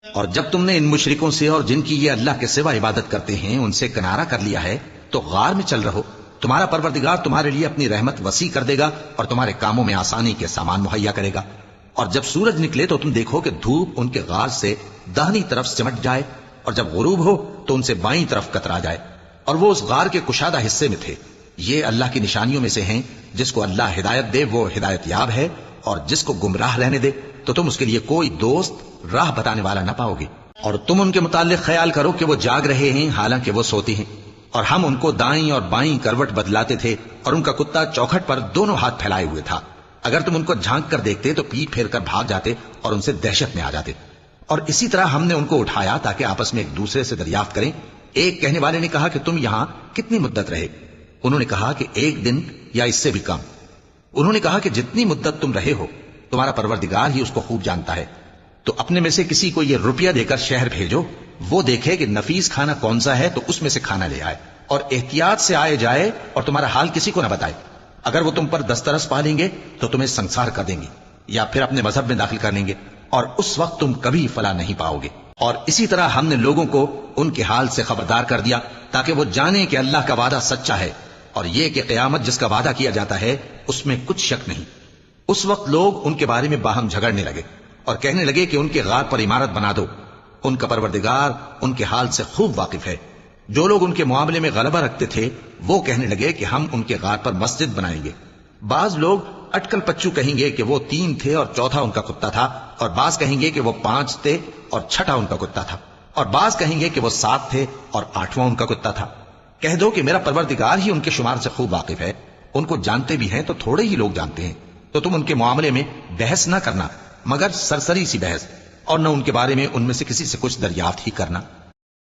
اور جب تم نے ان مشرکوں سے اور جن کی یہ اللہ کے سوا عبادت کرتے ہیں ان سے کنارہ کر لیا ہے تو غار میں چل رہو، تمہارا پروردگار تمہارے لیے اپنی رحمت وسیع کر دے گا اور تمہارے کاموں میں آسانی کے سامان مہیا کرے گا۔ اور جب سورج نکلے تو تم دیکھو کہ دھوپ ان کے غار سے داہنی طرف سمٹ جائے، اور جب غروب ہو تو ان سے بائیں طرف کترا جائے، اور وہ اس غار کے کشادہ حصے میں تھے۔ یہ اللہ کی نشانیوں میں سے ہیں، جس کو اللہ ہدایت دے وہ ہدایت یاب ہے، اور جس کو گمراہ رہنے دے تو تم اس کے لیے کوئی دوست راہ بتانے والا نہ پاؤ گے۔ اور تم ان کے متعلق خیال کرو کہ وہ جاگ رہے ہیں حالانکہ وہ سوتے ہیں، اور ہم ان کو دائیں اور بائیں کروٹ بدلاتے تھے، اور ان کا کتا چوکھٹ پر دونوں ہاتھ پھیلائے ہوئے تھا۔ اگر تم ان کو جھانک کر دیکھتے تو پیٹ پھیر کر بھاگ جاتے اور ان سے دہشت میں آ جاتے۔ اور اسی طرح ہم نے ان کو اٹھایا تاکہ آپس میں ایک دوسرے سے دریافت کریں۔ ایک کہنے والے نے کہا کہ تم یہاں کتنی مدت رہے؟ انہوں نے کہا کہ 1 دن یا اس سے بھی کم۔ انہوں نے کہا کہ جتنی مدت تم رہے ہو تمہارا پروردگار ہی اس کو خوب جانتا ہے، تو اپنے میں سے کسی کو یہ روپیہ دے کر شہر بھیجو، وہ دیکھے کہ نفیس کھانا کون سا ہے تو اس میں سے کھانا لے آئے، اور احتیاط سے آئے جائے اور تمہارا حال کسی کو نہ بتائے۔ اگر وہ تم پر دسترس پا لیں گے تو تمہیں سنسار کر دیں گے یا پھر اپنے مذہب میں داخل کر لیں گے، اور اس وقت تم کبھی فلاح نہیں پاؤ گے۔ اور اسی طرح ہم نے لوگوں کو ان کے حال سے خبردار کر دیا تاکہ وہ جانیں کہ اللہ کا وعدہ سچا ہے، اور یہ کہ قیامت جس کا وعدہ کیا جاتا ہے اس میں کچھ شک نہیں۔ اس وقت لوگ ان کے بارے میں باہم جھگڑنے لگے اور کہنے لگے کہ ان کے غار پر عمارت بنا دو۔ ان کا پروردگار ان کے حال سے خوب واقف ہے۔ جو لوگ ان کے معاملے میں غلبہ رکھتے تھے وہ کہنے لگے کہ ہم ان کے غار پر مسجد بنائیں گے۔ بعض لوگ اٹکل پچو کہیں گے کہ وہ 3 تھے اور چوتھا ان کا کتا تھا، اور بعض کہیں گے کہ وہ 5 تھے اور چھٹا ان کا کتا تھا، اور بعض کہیں گے کہ وہ 7 تھے اور 8واں ان کا کتا تھا۔ کہہ دو کہ میرا پروردگار ہی ان کے شمار سے خوب واقف ہے، ان کو جانتے بھی ہیں تو تھوڑے ہی لوگ جانتے ہیں۔ تو تم ان کے معاملے میں بحث نہ کرنا مگر سرسری سی بحث، اور نہ ان کے بارے میں ان میں سے کسی سے کچھ دریافت ہی کرنا۔